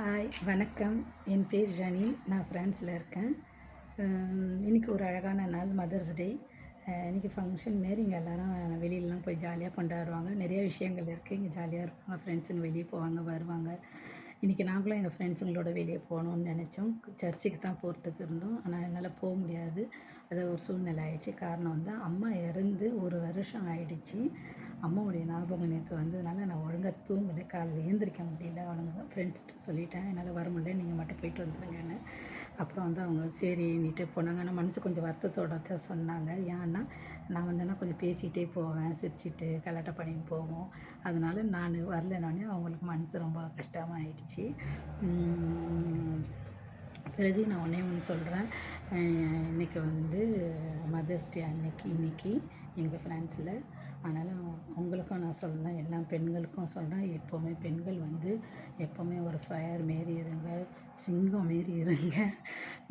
Hi வணக்கம். என் பேர் ஜனீன். நான் ஃப்ரான்ஸில் இருக்கேன். இன்றைக்கி ஒரு அழகான நாள், மதர்ஸ் டே. இன்றைக்கி ஃபங்க்ஷன் மாரி இங்கே எல்லோரும் வெளியிலலாம் போய் ஜாலியாக கொண்டாடுவாங்க. நிறைய விஷயங்கள் இருக்குது, இங்கே ஜாலியாக இருப்பாங்க. ஃப்ரெண்ட்ஸுங்க வெளியே போவாங்க, வருவாங்க. இன்றைக்கி நாங்களும் எங்கள் ஃப்ரெண்ட்ஸுங்களோட வெளியே போகணுன்னு நினச்சோம். சர்ச்சுக்கு தான் போகிறதுக்கு இருந்தோம், ஆனால் என்னால் போக முடியாது. அது ஒரு சூழ்நிலை ஆயிடுச்சு. காரணம் வந்து அம்மா இறந்து 1 வருஷம் ஆயிடுச்சு. அம்மாவுடைய ஞாபகம் நேற்று வந்ததுனால நான் ஒழுங்காக தூங்கலை. காலையில் எழுந்திரிக்க முடியல. அவனுங்க ஃப்ரெண்ட்ஸ்கிட்ட சொல்லிட்டேன், என்னால் வர முடியல, நீங்கள் மட்டும் போயிட்டு வந்துடுங்கன்னு. அப்புறம் வந்து அவங்க சரின்னுட்டு போனாங்க. ஆனால் மனசு கொஞ்சம் வருத்தத்தோட தான் சொன்னாங்க. ஏன்னா நான் வந்தேன்னா கொஞ்சம் பேசிகிட்டே போவேன், சிரிச்சிட்டு கலாட்டா பண்ணின்னு போவோம். அதனால நான் வரலனோடனே அவங்களுக்கு மனசு ரொம்ப கஷ்டமாயிடுச்சு. பிறகு நான் ஒன்றே ஒன்று சொல்கிறேன். இன்றைக்கி வந்து மதர்ஸ் டே இன்றைக்கி எங்கள் ஃப்ரான்ஸில். அதனால் உங்களுக்கும் நான் சொல்கிறேன், எல்லா பெண்களுக்கும் சொல்கிறேன், எப்போவுமே பெண்கள் வந்து எப்போவுமே ஒரு ஃபயர் மாரி இருங்க, சிங்கம் மாரி இருங்க,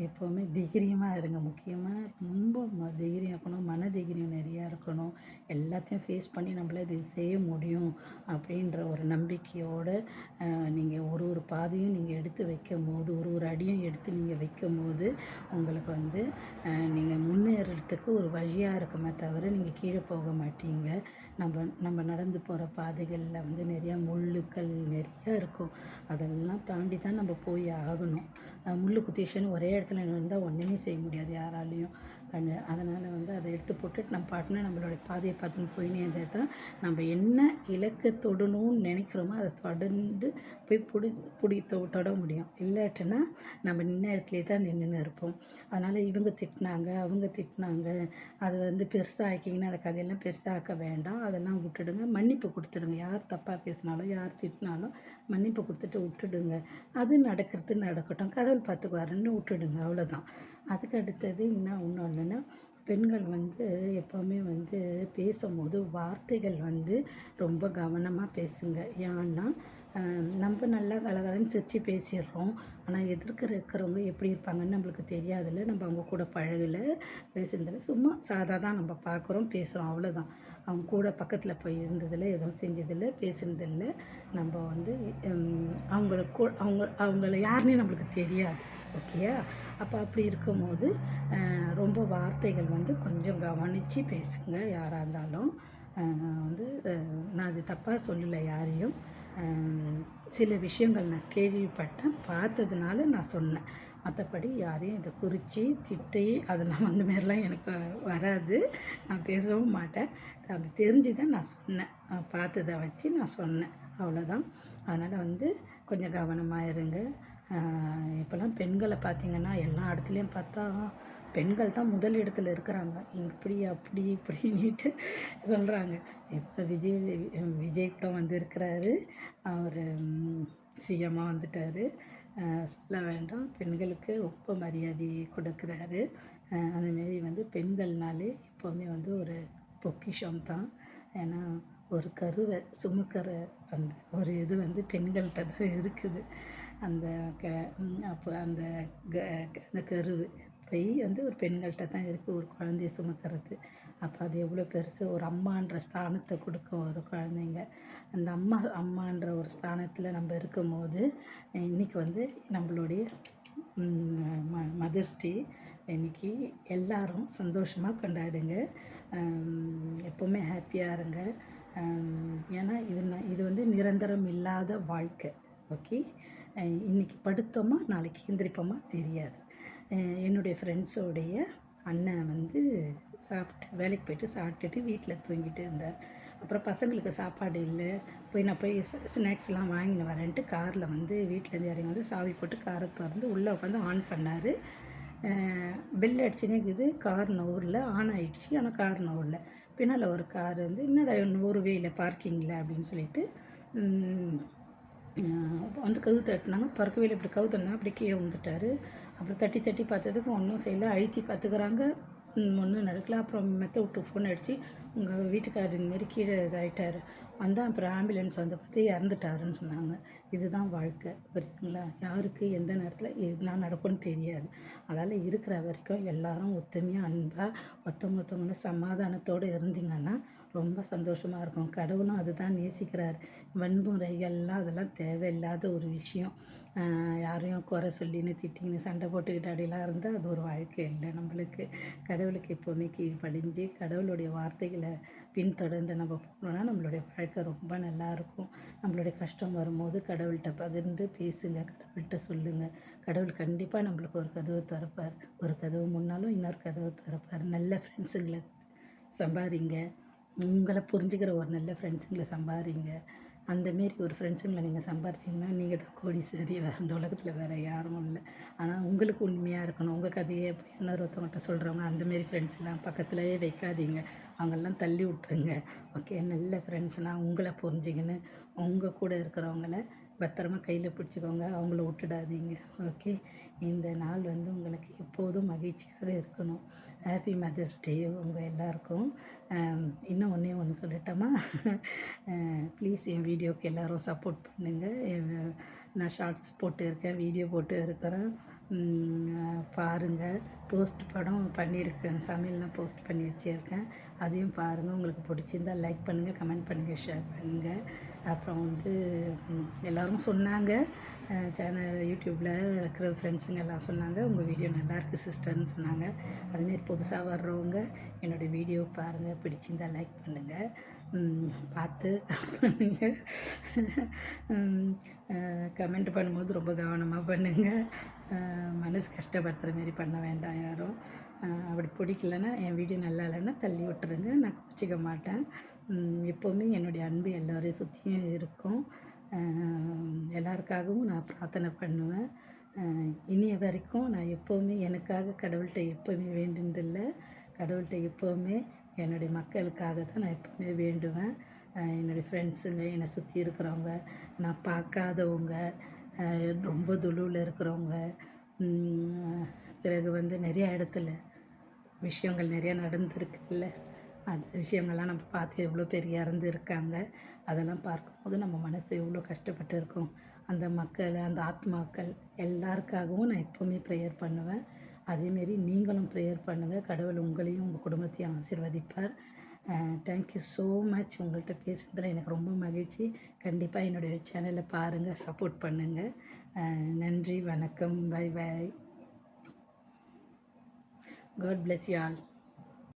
எப்போவுமே தைரியமாக இருங்க. முக்கியமாக ரொம்ப தைரியம் இருக்கணும், மன தைரியம் நிறையா இருக்கணும். எல்லாத்தையும் ஃபேஸ் பண்ணி நம்மளால் இது செய்ய முடியும் அப்படின்ற ஒரு நம்பிக்கையோடு நீங்கள் ஒரு பாதையும் நீங்கள் எடுத்து வைக்கும்போது, ஒரு அடியும் எடுத்து நீங்கள் வைக்கும்போது உங்களுக்கு வந்து நீங்கள் முன்னேறத்துக்கு ஒரு வழியாக இருக்குமே தவிர நீங்கள் கீழே போக மாட்டீங்க. நம்ம நடந்து போகிற பாதைகளில் வந்து நிறையா முள்ளுக்கள் நிறையா இருக்கும். அதெல்லாம் தாண்டி தான் நம்ம போய் ஆகணும். முள் குத்திச்சுன்னு ஒரே இடத்துல இருந்தால் ஒன்றுமே செய்ய முடியாது யாராலையும். அதனால் வந்து அதை எடுத்து போட்டுட்டு நம்ம பாட்டுனா நம்மளுடைய பாதையை பார்த்துன்னு போயினே இருந்தால் தான் நம்ம என்ன இலக்கை தொடணும்னு நினைக்கிறோமோ அதை தொடர்ந்து போய் தொட முடியும். இல்லாட்டினா நம்ம நின்ன இடத்துலே தான் நின்றுன்னு இருப்போம். அதனால் இவங்க திட்டினாங்க, அவங்க திட்டினாங்க, அது வந்து பெருசாகிக்கிங்கன்னா அந்த கதையெல்லாம் பெருசாக்க வேண்டாம். அதெல்லாம் விட்டுடுங்க, மன்னிப்பு கொடுத்துடுங்க. யார் தப்பாக பேசினாலும் யார் திட்டினாலும் மன்னிப்பு கொடுத்துட்டு விட்டுடுங்க. அது நடக்கிறது நடக்கட்டும், கடவுள் பார்த்துக்குவாருன்னு விட்டுடுங்க, அவ்வளோதான். அதுக்கு அடுத்தது இன்னொன்றுன்னா, பெண்கள் வந்து எப்போவுமே வந்து பேசும்போது வார்த்தைகள் வந்து ரொம்ப கவனமாக பேசுங்க. ஏன்னா நம்ம நல்லா கலகலன்னு சிரித்து பேசிடுறோம், ஆனால் இருக்கிறவங்க எப்படி இருப்பாங்கன்னு நம்மளுக்கு தெரியாதுல்ல. நம்ம அவங்க கூட பழகலை, பேசுனதில்லை, சும்மா சாதா தான் நம்ம பார்க்குறோம், பேசுகிறோம், அவ்வளோதான். அவங்க கூட பக்கத்தில் போய் இருந்ததில்லை, எதுவும் செஞ்சதில்லை, பேசுனதில்லை. நம்ம வந்து அவங்கள யாருன்னே நம்மளுக்கு தெரியாது. ஓகேயா? அப்போ அப்படி இருக்கும்போது ரொம்ப வார்த்தைகள் வந்து கொஞ்சம் கவனித்து பேசுங்க. யாராக இருந்தாலும் வந்து நான் அது தப்பாக சொல்லலை யாரையும். சில விஷயங்கள் நான் கேள்விப்பட்டேன், பார்த்ததுனால நான் சொன்னேன். மற்றபடி யாரையும் இதை குறித்து திட்டி அதெல்லாம் அந்த மாரிலாம் எனக்கு வராது. நான் பேசவும் மாட்டேன். அது தெரிஞ்சு தான் நான் சொன்னேன், பார்த்ததை வச்சு நான் சொன்னேன், அவ்வளோதான். அதனால் வந்து கொஞ்சம் கவனமாக இருங்க. இப்போல்லாம் பெண்களை பார்த்திங்கன்னா எல்லா இடத்துலையும் பார்த்தா பெண்கள் தான் முதல் இடத்துல இருக்கிறாங்க. இப்படி அப்படி இப்படின்னுட்டு சொல்கிறாங்க. இப்போ விஜய் கூட வந்திருக்கிறாரு, அவர் சிஎம்மாக வந்துட்டார். சொல்ல வேண்டாம், பெண்களுக்கு ரொம்ப மரியாதை கொடுக்குறாரு. அதுமாரி வந்து பெண்கள்னாலே எப்போவுமே வந்து ஒரு பொக்கிஷம் தான். ஏன்னா ஒரு கருவை சுமக்கிற அந்த ஒரு இது வந்து பெண்கள்கிட்ட தான் இருக்குது. அந்த அப்போ அந்த கரு வந்து ஒரு பெண்கள்கிட்ட தான் இருக்குது, ஒரு குழந்தைய சுமக்கிறது. அப்போ அது எவ்வளோ பெருசு, ஒரு அம்மான்ற ஸ்தானத்தை கொடுக்கும் ஒரு குழந்தைங்க. அந்த அம்மான்ற ஒரு ஸ்தானத்தில் நம்ம இருக்கும்போது இன்றைக்கி வந்து நம்மளுடைய மதர்ஸ் டே. இன்றைக்கி எல்லோரும் சந்தோஷமாக கொண்டாடுங்க. எப்போவுமே ஹாப்பியாக இருங்க. ஏன்னா இது வந்து நிரந்தரம் இல்லாத வாழ்க்கை. ஓகே, இன்றைக்கி படுத்தோமா நாளைக்கு எந்திரிப்போமா தெரியாது. என்னுடைய ஃப்ரெண்ட்ஸோடைய அண்ணன் வந்து வேலைக்கு போய்ட்டு சாப்பிட்டுட்டு வீட்டில் தூங்கிட்டு இருந்தார். அப்புறம் பசங்களுக்கு சாப்பாடு இல்லை, நான் போய் ஸ்நாக்ஸ்லாம் வாங்கின்னு வரேன்ட்டு காரில் வந்து வீட்டிலேருந்து இறங்கி வந்து சாவி போட்டு காரை திறந்து உள்ளே உட்காந்து ஆன் பண்ணார். பெல் அடிச்சுனே இருக்குது, கார் நவுரில், ஆன் ஆகிடுச்சு, ஆனால் கார் நவுரில். பின்னால் ஒரு கார் வந்து என்னடா நூறுவே இல்லை பார்க்கிங்கில் அப்படின்னு சொல்லிட்டு வந்து கதவு தட்டினாங்க. திறக்கவே இல்லை. இப்படி கதவு தட்டினாங்க, அப்படி கீழே விழுந்துட்டார். அப்புறம் தட்டி பார்த்ததுக்கு ஒன்றும் செய்யலை. அழுத்தி பார்த்துக்கிறாங்க, ஒன்றும் நடக்கல. அப்புறம் மெத்த விட்டு ஃபோன் அடித்து உங்கள் வீட்டுக்காரர் இந்தமாரி கீழே இதாகிட்டார் வந்தால் அப்புறம் ஆம்புலன்ஸ் வந்து பார்த்து இறந்துட்டாருன்னு சொன்னாங்க. இதுதான் வாழ்க்கை, புரியுதுங்களா? யாருக்கு எந்த நேரத்தில் என்ன நடக்கும்னு தெரியாது. அதனால் இருக்கிற வரைக்கும் எல்லாரும் ஒத்துமையாக அன்பாக ஒருத்தவங்கள சமாதானத்தோடு இருந்தீங்கன்னா ரொம்ப சந்தோஷமாக இருக்கும். கடவுளும் அதுதான் நேசிக்கிறார். வன்முறைகள்லாம் அதெல்லாம் தேவையில்லாத ஒரு விஷயம். யாரையும் குறை சொல்லின்னு திட்டின்னு சண்டை போட்டுக்கிட்டு அப்படிலாம் இருந்தால் அது ஒரு வாழ்க்கை இல்லை நம்மளுக்கு. கடவுளுக்கு எப்போவுமே கீழ்ப்படிஞ்சு கடவுளுடைய வார்த்தைகளை பின்தொடர்ந்து நம்ம போனோம்னா நம்மளுடைய வாழ்க்கை ரொம்ப நல்லாயிருக்கும். நம்மளுடைய கஷ்டம் வரும்போது கடவுள்கிட்ட பகிர்ந்து பேசுங்க, கடவுள்கிட்ட சொல்லுங்கள். கடவுள் கண்டிப்பாக நம்மளுக்கு ஒரு கதவு திறப்பார். ஒரு கதவு முன்னாலும் இன்னொரு கதவு திறப்பார். நல்ல ஃப்ரெண்ட்ஸுங்களை சம்பாதிங்க. உங்களை புரிஞ்சுக்கிற ஒரு நல்ல ஃப்ரெண்ட்ஸுங்களை சம்பாதிங்க. அந்தமாரி ஒரு ஃப்ரெண்ட்ஸுங்களை நீங்கள் சம்பாரிச்சிங்கன்னா நீங்கள் தான் கோடீஸ்வரி. அந்த உலகத்தில் வேறு யாரும் இல்லை. ஆனால் உங்களுக்கு உண்மையாக இருக்கணும். உங்கள் கதையை போய் இன்னொருத்தவங்கள்ட்ட சொல்கிறவங்க அந்தமாரி ஃப்ரெண்ட்ஸ்லாம் பக்கத்துலேயே வைக்காதீங்க. அவங்களெலாம் தள்ளி விட்ருங்க. ஓகே, நல்ல ஃப்ரெண்ட்ஸ்னால் உங்களை புரிஞ்சுக்கின்னு உங்கள் கூட இருக்கிறவங்கள பத்திரமா கையில் பிடிச்சிக்கோங்க. அவங்கள விட்டுடாதீங்க. ஓகே, இந்த நாள் வந்து உங்களுக்கு எப்போதும் மகிழ்ச்சியாக இருக்கணும். ஹாப்பி மதர்ஸ் டே உங்கள் எல்லாருக்கும். இன்னும் ஒன்று சொல்லட்டோமா? ப்ளீஸ் என் வீடியோவுக்கு எல்லோரும் சப்போர்ட் பண்ணுங்கள். நான் ஷார்ட்ஸ் போட்டு இருக்கேன், வீடியோ போட்டு இருக்கிறேன், பாருங்கள். போஸ்ட் படம் பண்ணியிருக்கேன், சமையல்லாம் போஸ்ட் பண்ணி வச்சுருக்கேன், அதையும் பாருங்கள். உங்களுக்கு பிடிச்சிருந்தால் லைக் பண்ணுங்கள், கமெண்ட் பண்ணுங்கள், ஷேர் பண்ணுங்கள். அப்புறம் வந்து எல்லோரும் சொன்னாங்க, சேனல் யூடியூப்பில் இருக்கிற ஃப்ரெண்ட்ஸுங்க எல்லாம் சொன்னாங்க, உங்கள் வீடியோ நல்லாயிருக்கு சிஸ்டர்னு சொன்னாங்க. அதுமாரி புதுசாக வர்றவங்க என்னோடய வீடியோ பாருங்கள், பிடிச்சிருந்தால் லைக் பண்ணுங்கள், பார்த்து பண்ணுங்கள். கமெண்ட் பண்ணும்போது ரொம்ப கவனமாக பண்ணுங்கள். மனசு கஷ்டப்படுத்துகிற மாரி பண்ண வேண்டாம் யாரும். அப்படி பிடிக்கலன்னா, என் வீடியோ நல்லா இல்லைன்னா தள்ளி விட்டுருங்க, நான் கோச்சிக்க மாட்டேன். எப்போவுமே என்னுடைய அன்பு எல்லோரையும் சுற்றியும் இருக்கும். எல்லாருக்காகவும் நான் பிரார்த்தனை பண்ணுவேன். இனிய வரைக்கும் நான் எப்போவுமே எனக்காக கடவுள்கிட்ட எப்போவுமே வேண்டினதில்லை. கடவுள்கிட்ட எப்போவுமே என்னுடைய மக்களுக்காக தான் நான் எப்போவுமே வேண்டுவேன். என்னுடைய ஃப்ரெண்ட்ஸுங்க, என்னை சுற்றி இருக்கிறவங்க, நான் பார்க்காதவங்க, ரொம்ப தொலைவில் இருக்கிறவங்க, பிறகு வந்து நிறையா இடத்துல விஷயங்கள் நிறையா நடந்திருக்குல்ல, அந்த விஷயங்கள்லாம் நம்ம பார்த்து எவ்வளோ பேர் இறந்து இருக்காங்க. அதெல்லாம் பார்க்கும்போது நம்ம மனசு எவ்வளோ கஷ்டப்பட்டு இருக்கும். அந்த மக்கள், அந்த ஆத்மாக்கள் எல்லாருக்காகவும் நான் எப்போவுமே ப்ரேயர் பண்ணுவேன். அதேமாரி நீங்களும் ப்ரேயர் பண்ணுங்கள். கடவுள் உங்களையும் உங்கள் குடும்பத்தையும் ஆசீர்வதிப்பார். Thank you so much. உங்கள்கிட்ட பேசுகிறதுல எனக்கு ரொம்ப மகிழ்ச்சி. கண்டிப்பாக என்னுடைய சேனலை பாருங்கள், சப்போர்ட் பண்ணுங்கள். நன்றி, வணக்கம், bye bye. God bless you all.